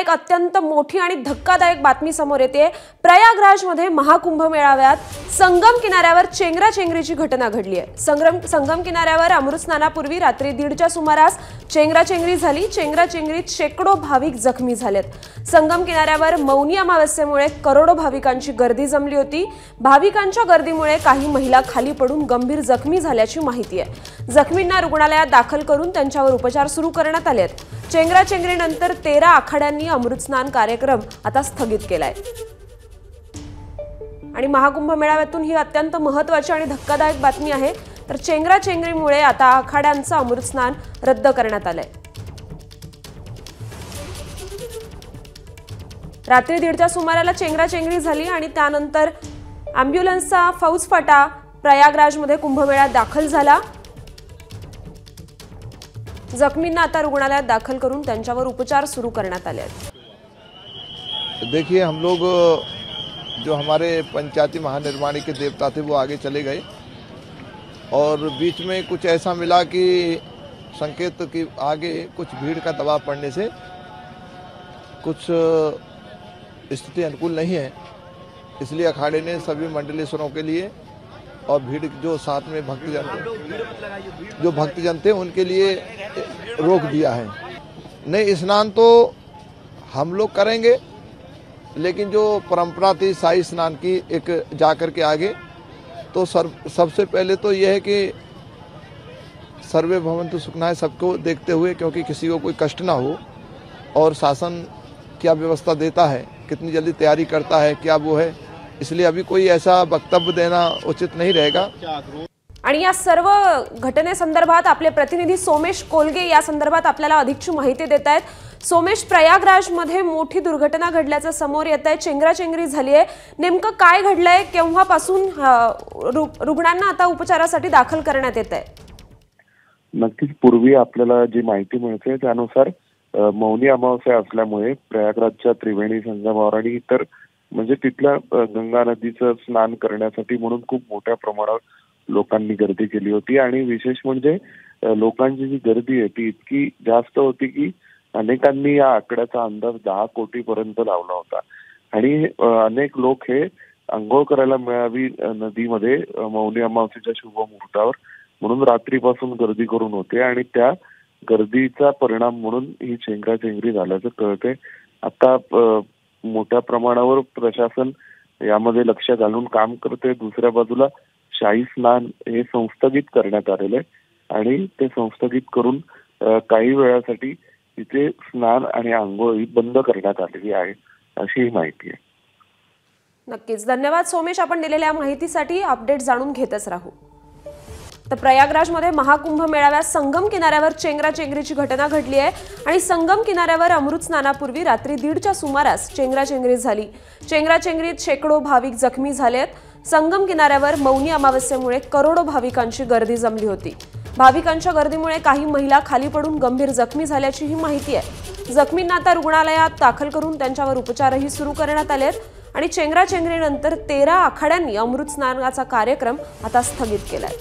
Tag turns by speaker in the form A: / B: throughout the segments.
A: एक अत्यंत मोठी आणि धक्कादायक बातमी समोर येते। प्रयागराजमध्ये महाकुंभ मेळाव्यात संगम किनाऱ्यावर चेंगराचेंगरीची घटना घडली आहे। संगम किनाऱ्यावर अमृत स्नानापूर्वी रात्री 1:30च्या सुमारास चेंगराचेंगरी झाली। चेंगराचेंगरीत शेकडो भाविक जखमी झालेत। संगम किनाऱ्यावर मौनी अमावस्येमुळे करोडो भाविकांची गर्दी जमली होती। भाविकांच्या गर्दीमुळे काही महिला खाली पडून गंभीर जखमी झाल्याची माहिती आहे। जखमींना रुग्णालयात दाखल करून त्यांच्यावर उपचार सुरू करण्यात आले आहेत। चेंगराचेंगरीनंतर 13 आखाड्यांनी अमृत स्नान कार्यक्रम आता स्थगित केलाय। आणि महाकुंभ मेळाव्यातून ही अत्यंत महत्त्वाची आणि धक्कादायक बातमी आहे। तर चेंगराचेंगरीमुळे आता आखाड्यांचं अमृत स्नान रद्द करण्यात आलंय। रात्री 1:30च्या सुमाराला चेंगराचेंगरी झाली आणि त्यानंतर अँब्युलन्सचा फौजफाटा प्रयागराजमध्ये कुंभमेळ्यात दाखल झाला। जखमींना आता रुग्णालयात दाखल करून त्यांच्यावर उपचार सुरू करण्यात आले आहेत।
B: देखिए, हम लोग जो हमारे पंचायती महानिर्माणी के देवता थे वो आगे चले गए और बीच में कुछ ऐसा मिला कि संकेत कि आगे कुछ भीड़ का दबाव पड़ने से कुछ स्थिति अनुकूल नहीं है, इसलिए अखाड़े ने सभी मंडलेश्वरों के लिए और भीड़ जो साथ में भक्तजन थे उनके लिए रोक दिया है। नहीं, स्नान तो हम लोग करेंगे, लेकिन जो परंपरा थी शाही स्नान की एक जाकर के आगे, तो सबसे पहले तो यह है कि सर्वे भवन्तु सुखिनः सबको देखते हुए, क्योंकि किसी को कोई कष्ट ना हो और शासन क्या व्यवस्था देता है, कितनी जल्दी तैयारी करता है, क्या वो है, इसलिए अभी कोई ऐसा वक्तव्य देना उचित नहीं रहेगा।
A: आणि या सर्व घटनेसंदर्भात आपले प्रतिनिधी सोमेश कोलगे या संदर्भात आपल्याला अधिकची माहिती देत आहेत। सोमेश, प्रयागराजमध्ये मोठी दुर्घटना घडल्याचं समोर येत आहे, चेंगराचेंगरी झाली आहे, नेमकं काय घडलंय, केव्हापासून रुग्णांना आता उपचारासाठी दाखल करण्यात येत आहे?
C: नक्कीच पूर्वी आपल्याला जी माहिती मिळते त्यानुसार मौनी अमावस्या असल्यामुळे प्रयागराजच्या त्रिवेणी संगमावर आणि इतर म्हणजे तिथल्या गंगा नदीचं स्नान करण्यासाठी म्हणून खूप मोठ्या प्रमाणावर लोकांनी गर्दी केली होती। आणि विशेष म्हणजे लोकांची जी गर्दी आहे ती इतकी जास्त होती की अनेकांनी या आकड्याचा अंदाज 10 कोटीपर्यंत लावला होता। आणि अनेक लोक हे अंघोळ करायला मिळावी नदीमध्ये मौनी अमावस्येच्या शुभ मुहूर्तावर म्हणून रात्रीपासून गर्दी करून होते आणि त्या गर्दीचा परिणाम म्हणून ही चेंगराचेंगरी झाल्याचं कळते। आता मोठ्या प्रमाणावर प्रशासन यामध्ये लक्ष घालून काम करते। दुसऱ्या बाजूला शाही स्नान हे संस्थगित करण्यात आलेले आहे आणि ते संस्थगित करून काही वेळासाठी तिथे स्नान आणि आंघोळ ही बंद करण्यात आलेली आहे, अशी ही माहिती आहे।
A: नक्कीच धन्यवाद सोमेश, आपण दिलेल्या माहितीसाठी। अपडेट जाणून घेतच राहू। तर प्रयागराजमध्ये महाकुंभ मेळाव्यात संगम किनाऱ्यावर चेंगराचेंगरीची घटना घडली आहे आणि संगम किनाऱ्यावर अमृत स्नानापूर्वी रात्री 1:30च्या सुमारास चेंगराचेंगरी झाली। चेंगराचेंगरीत शेकडो भाविक जखमी झालेत। संगम किनाऱ्यावर मौनी अमावस्येमुळे करोडो भाविकांची गर्दी जमली होती। भाविकांच्या गर्दीमुळे काही महिला खाली पडून गंभीर जखमी झाल्याची ही माहिती आहे। जखमींना आता रुग्णालयात दाखल करून त्यांच्यावर उपचारही सुरू करण्यात आले आहेत आणि चेंगराचेंगरीनंतर 13 आखाड्यांनी अमृत स्नानाचा कार्यक्रम आता स्थगित केलाय।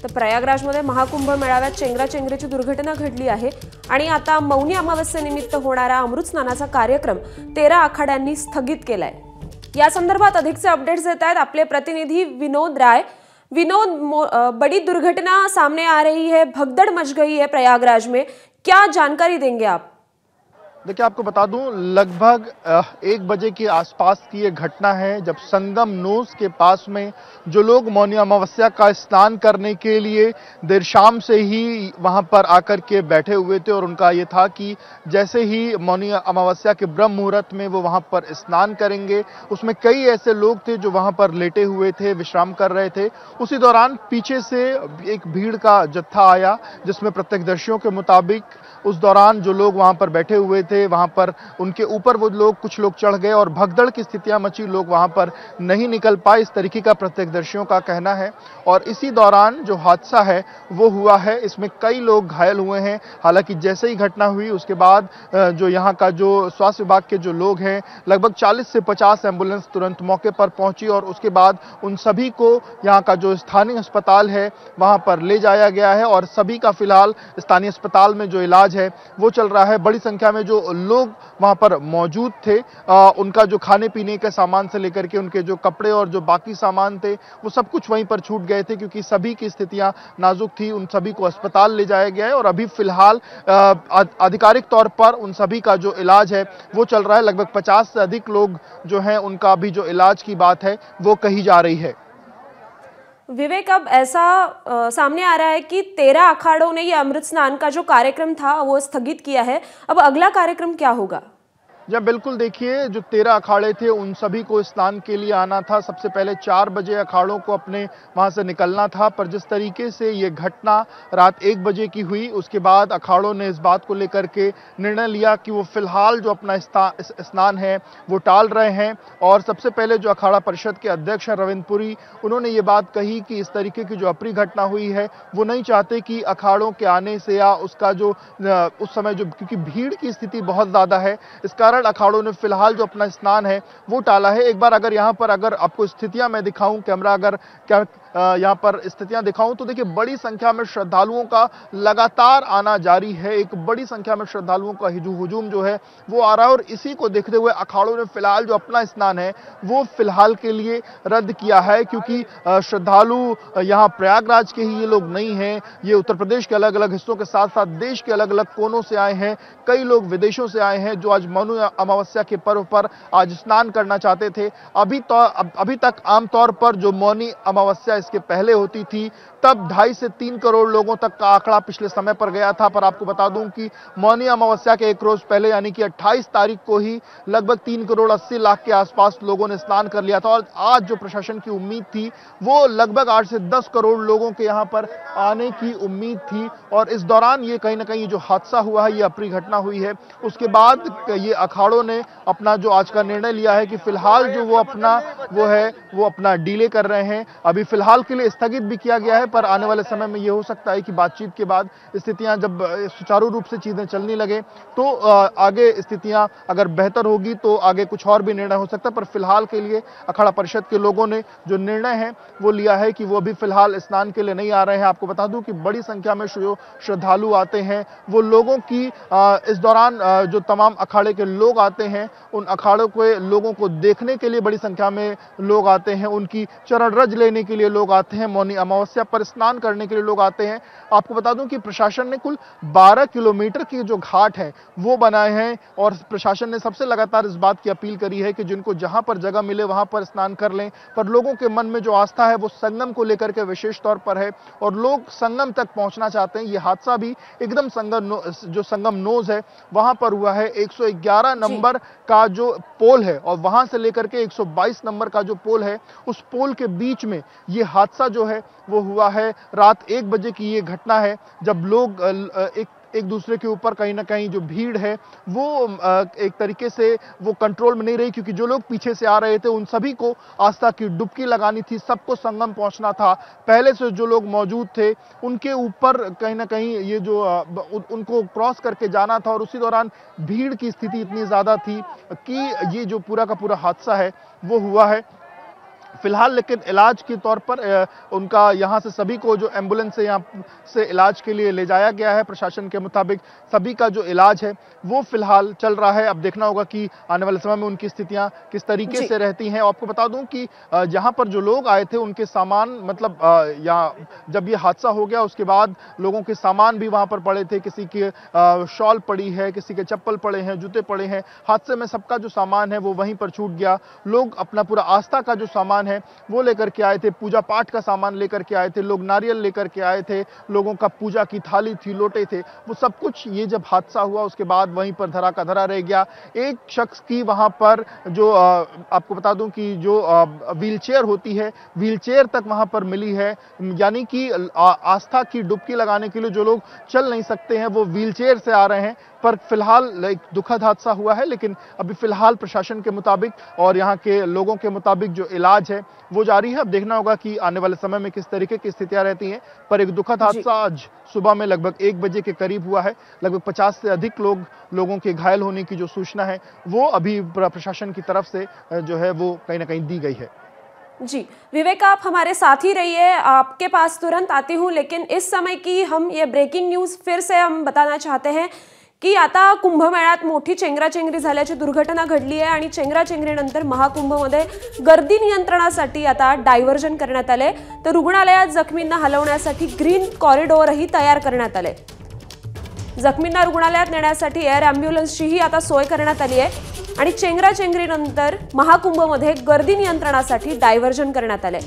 A: तर प्रयागराजमध्ये महाकुंभ मेळाव्यात चेंगराचेंगरीची दुर्घटना घडली आहे आणि आता मौनी अमावस्येनिमित्त होणारा अमृत स्नानाचा कार्यक्रम 13 आखाड्यांनी स्थगित केलाय। या संदर्भात अधिकचे अपडेट्स देत आहेत आपले प्रतिनिधी विनोद राय। विनोद, बड़ी दुर्घटना सामने आ रही है, भगदड़ मच गई है प्रयागराज में, क्या जानकारी देंगे आप?
D: देखिए, आपको बता दूं लगभग 1 बजे के आसपास की ये घटना है, जब संगम नोस के पास में जो लोग मौनी अमावस्या का स्नान करने के लिए देर शाम से ही वहां पर आकर के बैठे हुए थे और उनका ये था कि जैसे ही मौनी अमावस्या के ब्रह्म मुहूर्त में वो वहां पर स्नान करेंगे। उसमें कई ऐसे लोग थे जो वहां पर लेटे हुए थे, विश्राम कर रहे थे। उसी दौरान पीछे से एक भीड़ का जत्था आया, जिसमें प्रत्यक्षदर्शियों के मुताबिक उस दौरान जो लोग वहां पर बैठे हुए थे वहां पर उनके ऊपर वो लोग कुछ लोग चढ़ गए और भगदड़ की स्थितियां मची, लोग वहां पर नहीं निकल पाए, इस तरीके का प्रत्यक्षदर्शियों का कहना है। और इसी दौरान जो हादसा है वो हुआ है, इसमें कई लोग घायल हुए हैं। हालांकि जैसे ही घटना हुई उसके बाद जो यहाँ का जो स्वास्थ्य विभाग के जो लोग हैं, लगभग 40 से 50 एम्बुलेंस तुरंत मौके पर पहुंची और उसके बाद उन सभी को यहाँ का जो स्थानीय अस्पताल है वहां पर ले जाया गया है और सभी का फिलहाल स्थानीय अस्पताल में जो इलाज है वो चल रहा है। बड़ी संख्या में जो लोग वहां पर मौजूद थे उनका जो खाने पीने के सामान से लेकर के उनके जो कपड़े और जो बाकी सामान थे वो सब कुछ वहीं पर छूट गए थे, क्योंकि सभी की स्थितियां नाजुक थी। उन सभी को अस्पताल ले जाया गया है और अभी फिलहाल आधिकारिक तौर पर उन सभी का जो इलाज है वो चल रहा है। लगभग 50 से अधिक लोग जो हैं उनका अभी जो इलाज की बात है वो कही जा रही है।
A: विवेक, अब ऐसा सामने आ रहा है कि 13 अखाड़ों ने ये अमृत स्नान का जो कार्यक्रम था वो स्थगित किया है। अब अगला कार्यक्रम क्या होगा?
D: जी बिल्कुल, देखिए जो 13 अखाड़े थे उन सभी को स्नान के लिए आना था। सबसे पहले 4 बजे अखाड़ों को अपने वहां से निकलना था, पर जिस तरीके से ये घटना रात 1 बजे की हुई उसके बाद अखाड़ों ने इस बात को लेकर के निर्णय लिया कि वो फिलहाल जो अपना स्नान है वो टाल रहे हैं। और सबसे पहले जो अखाड़ा परिषद के अध्यक्ष हैं रविंद्रपुरी, उन्होंने ये बात कही कि इस तरीके की जो अप्रिय घटना हुई है वो नहीं चाहते कि अखाड़ों के आने से या उसका जो उस समय जो, क्योंकि भीड़ की स्थिति बहुत ज्यादा है, इस कारण अखाड़ों ने फिलहाल जो अपना स्नान है वो टाला है। एक बार अगर यहाँ पर अगर आपको स्थितियां मैं दिखाऊं, कैमरा अगर क्या यहाँ पर स्थितियां दिखाऊं तो देखिए बड़ी संख्या में श्रद्धालुओं का लगातार आना जारी है। एक बड़ी संख्या में श्रद्धालुओं का हुजूम जो है वो आ रहा है और इसी को देखते हुए अखाड़ों ने फिलहाल जो अपना स्नान है वो फिलहाल के लिए रद्द किया है, क्योंकि श्रद्धालु यहाँ प्रयागराज के ही ये लोग नहीं हैं, ये उत्तर प्रदेश के अलग अलग हिस्सों के साथ साथ देश के अलग अलग कोनों से आए हैं। कई लोग विदेशों से आए हैं जो आज मौनी अमावस्या के पर्व पर आज स्नान करना चाहते थे। अभी तक आमतौर पर जो मौनी अमावस्या इसके पहले होती थी तब 2.5 से 3 करोड़ लोगों तक का आंकड़ा पिछले समय पर गया था, पर आपको बता दूं कि मौनी अमावस्या के 1 रोज पहले यानी कि 28 तारीख को ही लगभग 3 करोड़ 80 लाख के आसपास लोगों ने स्नान कर लिया था। और आज जो प्रशासन की उम्मीद थी वो लगभग 8 से 10 करोड़ लोगों के यहाँ पर आने की उम्मीद थी। और इस दौरान ये कहीं ना कहीं जो हादसा हुआ है, ये अप्रिय घटना हुई है, उसके बाद ये अखाड़ों ने अपना जो आज का निर्णय लिया है कि फिलहाल जो वो अपना डिले कर रहे हैं। अभी फिलहाल के लिए स्थगित भी किया गया है, पर आने वाले समय में ये हो सकता है कि बातचीत के बाद स्थितियां जब सुचारू रूप से चीजें चलने लगे तो आगे स्थितियां अगर बेहतर होगी तो आगे कुछ और भी निर्णय हो सकता है। पर फिलहाल के लिए अखाड़ा परिषद के लोगों ने जो निर्णय है वो लिया है कि वो अभी फिलहाल स्नान के लिए नहीं आ रहे हैं। आपको बता दूं कि बड़ी संख्या में जो श्रद्धालु आते हैं वो लोगों की इस दौरान जो तमाम अखाड़े के लोग आते हैं उन अखाड़ों के लोगों को देखने के लिए बड़ी संख्या में लोग आते हैं, उनकी चरण रज लेने के लिए लोग आते हैं, मौनी अमावस्या पर स्नान करने के लिए लोग आते हैं। आपको बता दूं कि प्रशासन ने कुल 12 किलोमीटर की जो घाट है वो बनाए हैं और प्रशासन ने सबसे लगातार इस बात की अपील करी है कि जिनको जहां पर जगह मिले वहां पर स्नान कर लें। पर लोगों के मन में जो आस्था है वो संगम को लेकर के विशेष तौर पर है और लोग संगम तक पहुंचना चाहते हैं। ये हादसा भी एकदम संगम नोज है वहां पर हुआ है। 111 नंबर का जो पोल है और वहां से लेकर के 122 नंबर का जो पोल है उस पोल के बीच में ये हादसा जो है वो हुआ है। रात 1 बजे की ये घटना है जब लोग एक दूसरे के ऊपर कहीं ना कहीं जो भीड़ है वो एक तरीके से वो कंट्रोल में नहीं रही, क्योंकि जो लोग पीछे से आ रहे थे उन सभी को आस्था की डुबकी लगानी थी, सबको संगम पहुंचना था। पहले से जो लोग मौजूद थे उनके ऊपर कहीं ना कहीं ये जो उनको क्रॉस करके जाना था और उसी दौरान भीड़ की स्थिति इतनी ज्यादा थी कि ये जो पूरा का पूरा हादसा है वो हुआ है। फिलहाल लेकिन इलाज के तौर पर उनका यहाँ से सभी को जो एम्बुलेंस से यहाँ से इलाज के लिए ले जाया गया है। प्रशासन के मुताबिक सभी का जो इलाज है वो फिलहाल चल रहा है। अब देखना होगा कि आने वाले समय में उनकी स्थितियां किस तरीके से रहती हैं। आपको बता दूं कि यहाँ पर जो लोग आए थे उनके सामान मतलब यहाँ जब ये हादसा हो गया उसके बाद लोगों के सामान भी वहां पर पड़े थे। किसी की शॉल पड़ी है, किसी के चप्पल पड़े हैं, जूते पड़े हैं। हादसे में सबका जो सामान है वो वहीं पर छूट गया। लोग अपना पूरा आस्था का जो सामान है वो लेकर के आए थे, पूजा पाठ का सामान लेकर के आए थे, लोग नारियल लेकर के आए थे, लोगों का पूजा की थाली थी, लोटे थे, वो सब कुछ ये जब हादसा हुआ उसके बाद वहीं पर धरा का धरा रह गया। एक शख्स की वहां पर जो आपको बता दूं कि जो व्हीलचेयर होती है, व्हीलचेयर तक वहां पर मिली है, यानी कि आस्था की डुबकी लगाने के लिए जो लोग चल नहीं सकते हैं वो व्हीलचेयर से आ रहे हैं। पर फिलहाल एक दुखद हादसा हुआ है, लेकिन अभी फिलहाल प्रशासन के मुताबिक और यहाँ के लोगों के मुताबिक जो इलाज है वो जारी है। अब देखना होगा कि आने वाले समय में किस तरीके की स्थितियां रहती हैं। पर एक दुखद हादसा आज सुबह में लगभग 1 बजे के करीब हुआ है। लगभग 50 से अधिक लोगों के घायल होने की जो सूचना है वो अभी प्रशासन की तरफ से जो है वो कहीं ना कहीं दी गई है।
A: जी विवेक, आप हमारे साथ ही रहिए, आपके पास तुरंत आती हूँ, लेकिन इस समय की हम ये ब्रेकिंग न्यूज़ फिर से हम बताना चाहते हैं की आता कुंभमेळ्यात मोठी चेंगराचेंगरी झाल्याची दुर्घटना घडली आहे आणि चेंगराचेंगरीनंतर महाकुंभमध्ये गर्दी नियंत्रणासाठी आता डायव्हर्जन करण्यात आले, तर रुग्णालयात जखमींना हलवण्यासाठी ग्रीन कॉरिडॉरही तयार करण्यात आले। जखमींना रुग्णालयात नेण्यासाठी एअर अँब्युलन्सचीही आता सोय करण्यात आली आहे आणि चेंगराचेंगरीनंतर महाकुंभमध्ये गर्दी नियंत्रणासाठी डायव्हर्जन करण्यात आले।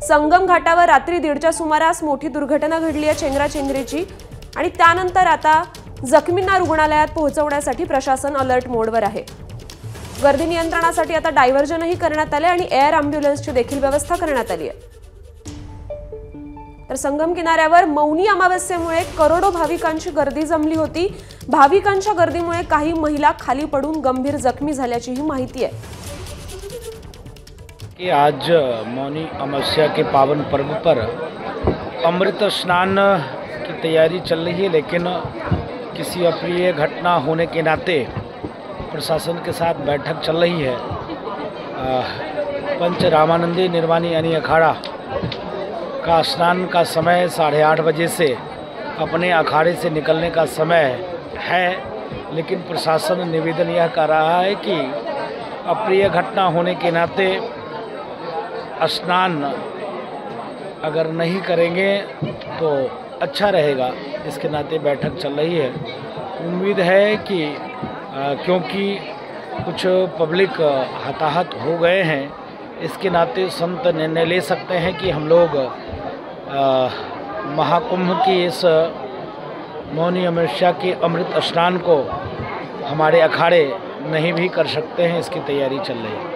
A: संगम घाटावर रात्री 1:30च्या सुमारास मोठी दुर्घटना घडली आहे चेंगराचेंगरीची आणि त्यानंतर आता जखमींना रुग्णालयात पोहोचवण्यासाठी प्रशासन अलर्ट मोडवर आहे। गर्दी नियंत्रणासाठी आता डायव्हर्जनही करण्यात आले आणि एअर अँब्युलन्सची देखील व्यवस्था करण्यात आली आहे। तर संगम किनाऱ्यावर मौनी अमावस्येमुळे करोडो भाविकांची गर्दी जमली होती। भाविकांच्या गर्दीमुळे काही महिला खाली पडून गंभीर जखमी झाल्याचीही माहिती आहे।
E: कि आज मौनी अमावस्या के पावन पर्व पर अमृत स्नान की तैयारी चल रही है, लेकिन किसी अप्रिय घटना होने के नाते प्रशासन के साथ बैठक चल रही है। पंच रामानंदी निर्वाणी यानी अखाड़ा का स्नान का समय 8:30 बजे से अपने अखाड़े से निकलने का समय है, लेकिन प्रशासन निवेदन यह कर रहा है कि अप्रिय घटना होने के नाते स्नान अगर नहीं करेंगे तो अच्छा रहेगा, इसके नाते बैठक चल रही है। उम्मीद है कि क्योंकि कुछ पब्लिक हताहत हो गए हैं, इसके नाते संत निर्णय ले सकते हैं कि हम लोग महाकुंभ की इस मौनी अमावस्या के अमृत स्नान को हमारे अखाड़े नहीं भी कर सकते हैं, इसकी तैयारी चल रही है।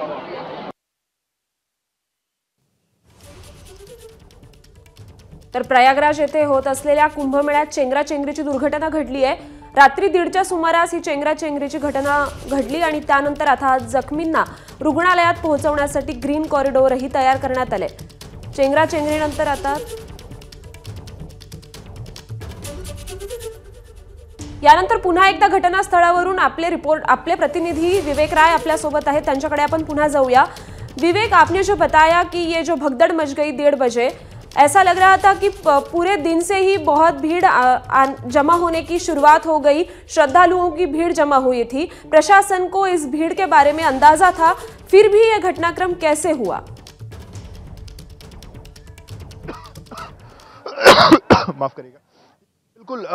A: तर प्रयागराज येथे होत असलेल्या कुंभमेळ्यात चेंगराचेंगरीची दुर्घटना घडली आहे। रात्री 1:30च्या सुमारास ही चेंगराचेंगरीची घटना घडली आणि त्यानंतर आता जखमींना रुग्णालयात पोहोचवण्यासाठी ग्रीन कॉरिडॉरही तयार करण्यात आले। चेंगराचेंगरीनंतर आता यानंतर पुन्हा एकदा घटनास्थळावरून आपले प्रतिनिधी विवेक राय आपल्या सोबत आहेत, त्यांच्याकडे आपण पुन्हा जाऊया। विवेक, आपने जो बताया कि ये जो भगदड़ मच गई 1:30 बजे, ऐसा लग रहा था कि पूरे दिन से ही बहुत भीड़ जमा होने की शुरुआत हो गई, श्रद्धालुओं की भीड़ जमा हुई थी। प्रशासन को इस भीड़ के बारे में अंदाजा था, फिर भी यह घटनाक्रम कैसे हुआ?
D: माफ करिएगा। बिल्कुल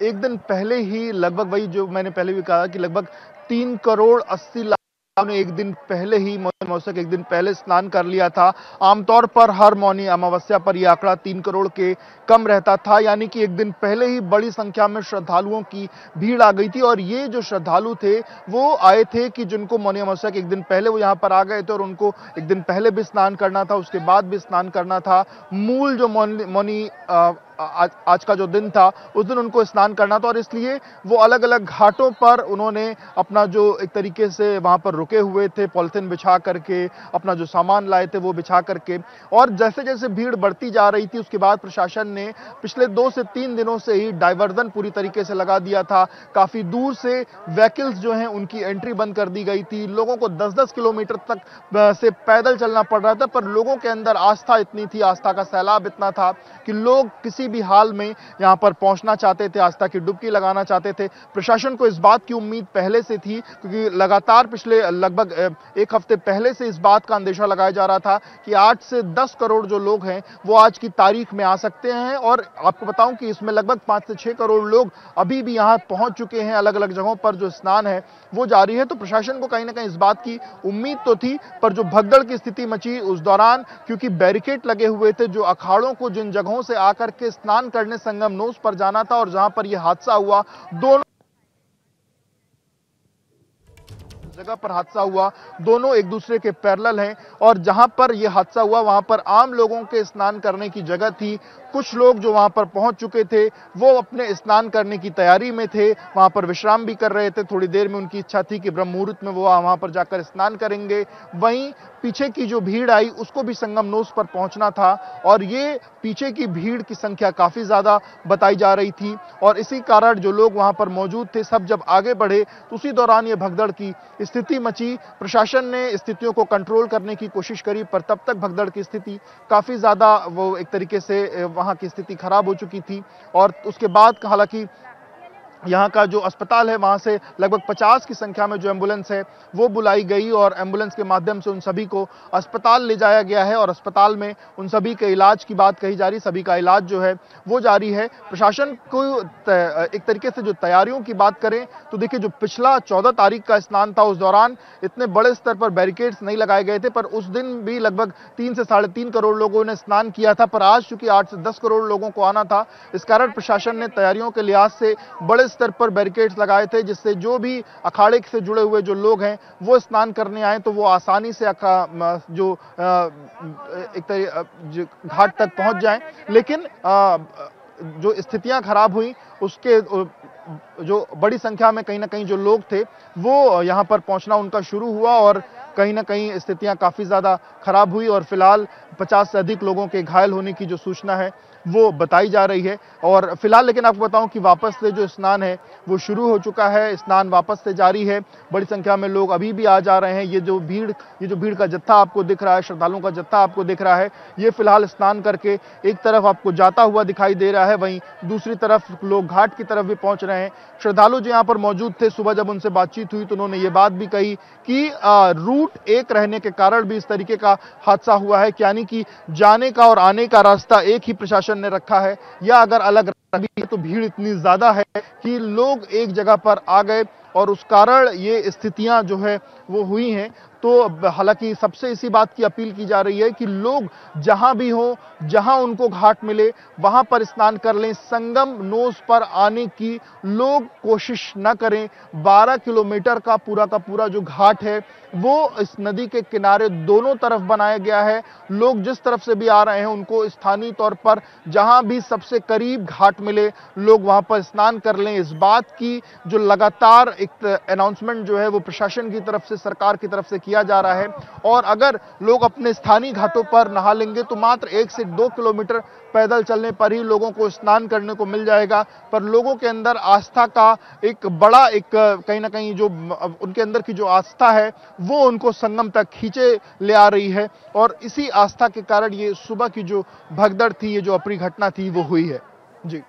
D: एक दिन पहले ही लगभग वही जो मैंने पहले भी कहा कि लगभग 3 करोड़ 80 लाख ने एक दिन पहले ही मौनी अमावस्या के एक दिन पहले स्नान कर लिया था। आमतौर पर हर मौनी अमावस्या पर यह आंकड़ा 3 करोड़ के कम रहता था, यानी कि एक दिन पहले ही बड़ी संख्या में श्रद्धालुओं की भीड़ आ गई थी। और ये जो श्रद्धालु थे वो आए थे कि जिनको मौनी अमावस्या के एक दिन पहले वो यहाँ पर आ गए थे और उनको एक दिन पहले भी स्नान करना था, उसके बाद भी स्नान करना था। मूल जो मौनी आज का जो दिन था उस दिन उनको स्नान करना था और इसलिए वो अलग अलग घाटों पर उन्होंने अपना जो एक तरीके से वहां पर रुके हुए थे, पॉलिथीन बिछा करके अपना जो सामान लाए थे वो बिछा करके। और जैसे जैसे भीड़ बढ़ती जा रही थी उसके बाद प्रशासन ने पिछले 2 से 3 दिनों से ही डायवर्जन पूरी तरीके से लगा दिया था। काफी दूर से व्हीकल्स जो हैं उनकी एंट्री बंद कर दी गई थी। लोगों को 10-10 किलोमीटर तक से पैदल चलना पड़ रहा था, पर लोगों के अंदर आस्था इतनी थी, आस्था का सैलाब इतना था कि लोग किसी भी हाल में यहां पर पहुंचना चाहते थे, आस्था की डुबकी लगाना चाहते थे। प्रशासन को इस बात की उम्मीद पहले से थी, क्योंकि लगातार पिछले लगभग 1 हफ्ते पहले से इस बात का अंदेशा लगाया जा रहा था कि 8 से 10 करोड़ जो लोग हैं वो आज की तारीख में आ सकते हैं। और आपको बताऊं कि इसमें लगभग 5 से 6 करोड़ लोग अभी भी यहां पहुंच चुके हैं। अलग अलग जगहों पर जो स्नान है वो जारी है। तो प्रशासन को कहीं ना कहीं इस बात की उम्मीद तो थी, पर जो भगदड़ की स्थिति मची उस दौरान, क्योंकि बैरिकेड लगे हुए थे, जो अखाड़ों को जिन जगहों से आकर के स्नान करने संगम नोस पर जाना था और जहां पर यह हादसा हुआ, दोनों जगह पर हादसा हुआ, दोनों एक दूसरे के पैरेलल हैं। और जहां पर यह हादसा हुआ वहां पर आम लोगों के स्नान करने की जगह थी। कुछ लोग जो वहां पर पहुंच चुके थे वो अपने स्नान करने की तैयारी में थे, वहां पर विश्राम भी कर रहे थे। थोड़ी देर में उनकी इच्छा थी कि ब्रह्म मुहूर्त में वो वहां पर जाकर स्नान करेंगे। वहीं पीछे की जो भीड़ आई उसको भी संगम नोस पर पहुंचना था और ये पीछे की भीड़ की संख्या काफी ज्यादा बताई जा रही थी। और इसी कारण जो लोग वहां पर मौजूद थे सब जब आगे बढ़े तो उसी दौरान ये भगदड़ की स्थिति मची। प्रशासन ने स्थितियों को कंट्रोल करने की कोशिश करी, पर तब तक भगदड़ की स्थिति काफी ज्यादा वो एक तरीके से वहां की स्थिति खराब हो चुकी थी। और उसके बाद हालांकि यहाँ का जो अस्पताल है वहाँ से लगभग 50 की संख्या में जो एम्बुलेंस है वो बुलाई गई और एम्बुलेंस के माध्यम से उन सभी को अस्पताल ले जाया गया है और अस्पताल में उन सभी के इलाज की बात कही जा रही, सभी का इलाज जो है वो जारी है। प्रशासन को एक तरीके से जो तैयारियों की बात करें तो देखिए, जो पिछला 14 तारीख का स्नान था उस दौरान इतने बड़े स्तर पर बैरिकेड्स नहीं लगाए गए थे, पर उस दिन भी लगभग 3 से 3.5 करोड़ लोगों ने स्नान किया था। पर आज चूंकि 8 से 10 करोड़ लोगों को आना था, इस कारण प्रशासन ने तैयारियों के लिहाज से बड़े स्तर पर बैरिकेड्स लगाए थे, जिससे जो भी अखाड़े से जुड़े हुए जो लोग हैं वो स्नान करने आए तो वो आसानी से जो घाट तक पहुंच जाएं। लेकिन जो स्थितियां खराब हुई उसके जो बड़ी संख्या में कहीं ना कहीं जो लोग थे वो यहां पर पहुंचना उनका शुरू हुआ और कहीं ना कहीं स्थितियां काफी ज्यादा खराब हुई और फिलहाल 50 से अधिक लोगों के घायल होने की जो सूचना है वो बताई जा रही है। और फिलहाल लेकिन आपको बताऊं कि वापस से जो स्नान है वो शुरू हो चुका है, स्नान वापस से जारी है। बड़ी संख्या में लोग अभी भी आ जा रहे हैं। ये जो भीड़ का जत्था आपको दिख रहा है, श्रद्धालुओं का जत्था आपको दिख रहा है, ये फिलहाल स्नान करके एक तरफ आपको जाता हुआ दिखाई दे रहा है, वहीं दूसरी तरफ लोग घाट की तरफ भी पहुंच रहे हैं। श्रद्धालु जो यहाँ पर मौजूद थे, सुबह जब उनसे बातचीत हुई तो उन्होंने ये बात भी कही कि रूट एक रहने के कारण भी इस तरीके का हादसा हुआ है, यानी कि जाने का और आने का रास्ता एक ही प्रशासन ने रखा है, या अगर अलग है तो भीड़ इतनी ज्यादा है कि लोग एक जगह पर आ गए और उस कारण ये स्थितियां जो है वो हुई हैं। तो हालांकि सबसे इसी बात की अपील की जा रही है कि लोग जहां भी हो, जहां उनको घाट मिले वहां पर स्नान कर लें। संगम नोस पर आने की लोग कोशिश न करें। 12 किलोमीटर का पूरा जो घाट है वो इस नदी के किनारे दोनों तरफ बनाया गया है। लोग जिस तरफ से भी आ रहे हैं उनको स्थानीय तौर पर जहां भी सबसे करीब घाट मिले लोग वहां पर स्नान कर लें। इस बात की जो लगातार एक अनाउंसमेंट जो है वो प्रशासन की तरफ से, सरकार की तरफ से किया जा रहा है। और अगर लोग अपने स्थानीय घाटों पर नहा लेंगे तो मात्र 1 से 2 किलोमीटर पैदल चलने पर ही लोगों को स्नान करने को मिल जाएगा। पर लोगों के अंदर आस्था का एक बड़ा कहीं ना कहीं जो उनके अंदर की जो आस्था है वो उनको संगम तक खींचे ले आ रही है और इसी आस्था के कारण ये सुबह की जो भगदड़ थी, ये जो अप्रिय घटना थी वो हुई है। जी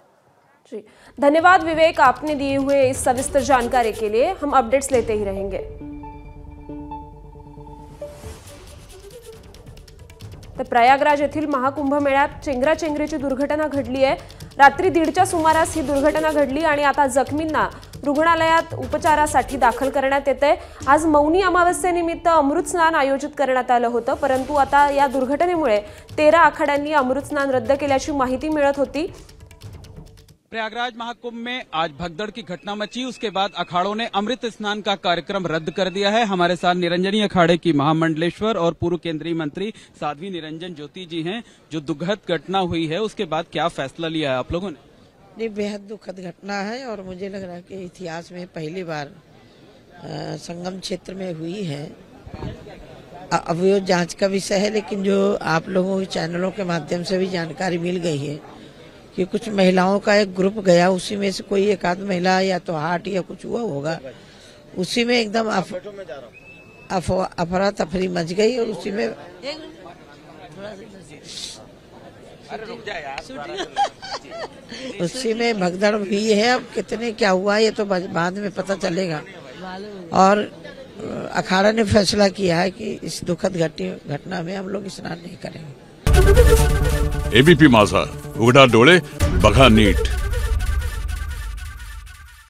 A: धन्यवाद विवेक, आपने दिए हुए इस सविस्तर जानकारी के लिए। हम अपडेट्स लेते ही रहेंगे। तर प्रयागराज येथील महाकुंभ मेळ्यात चेंगराचेंगरीची दुर्घटना घडली आहे। रात्री 1:30च्या सुमारास ही दुर्घटना घडली आणि आता जखमींना रुग्णालयात उपचारासाठी दाखल करण्यात येते। आज मौनी अमावस्येनिमित्त अमृत स्नान आयोजित करण्यात आलं होतं, परंतु आता या दुर्घटनेमुळे 13 आखाड्यांनी अमृत स्नान रद्द केल्याची माहिती मिळत होती।
F: प्रयागराज महाकुंभ में आज भगदड़ की घटना मची, उसके बाद अखाड़ों ने अमृत स्नान का कार्यक्रम रद्द कर दिया है। हमारे साथ निरंजनी अखाड़े की महामंडलेश्वर और पूर्व केंद्रीय मंत्री साध्वी निरंजन ज्योति जी हैं। जो दुखद घटना हुई है उसके बाद क्या फैसला लिया है आप लोगों ने?
G: ये बेहद दुखद घटना है और मुझे लग रहा है कि इतिहास में पहली बार संगम क्षेत्र में हुई है। अब वो जांच का विषय है, लेकिन जो आप लोगों के चैनलों के माध्यम से भी जानकारी मिल गई है कि कुछ महिलाओं का एक ग्रुप गया, उसी में से कोई एक आध महिला या तो हार्ट या कुछ हुआ होगा, उसी में एकदम अफरा तफरी मच गई और उसी में उसी में भगदड़ हुई है। अब कितने क्या हुआ ये तो बाद में पता चलेगा। और अखाड़ा ने फैसला किया है कि इस दुखद घटना में हम लोग स्नान नहीं करेंगे।
H: एबीपी माझा, उघडा डोळे बघा नीट।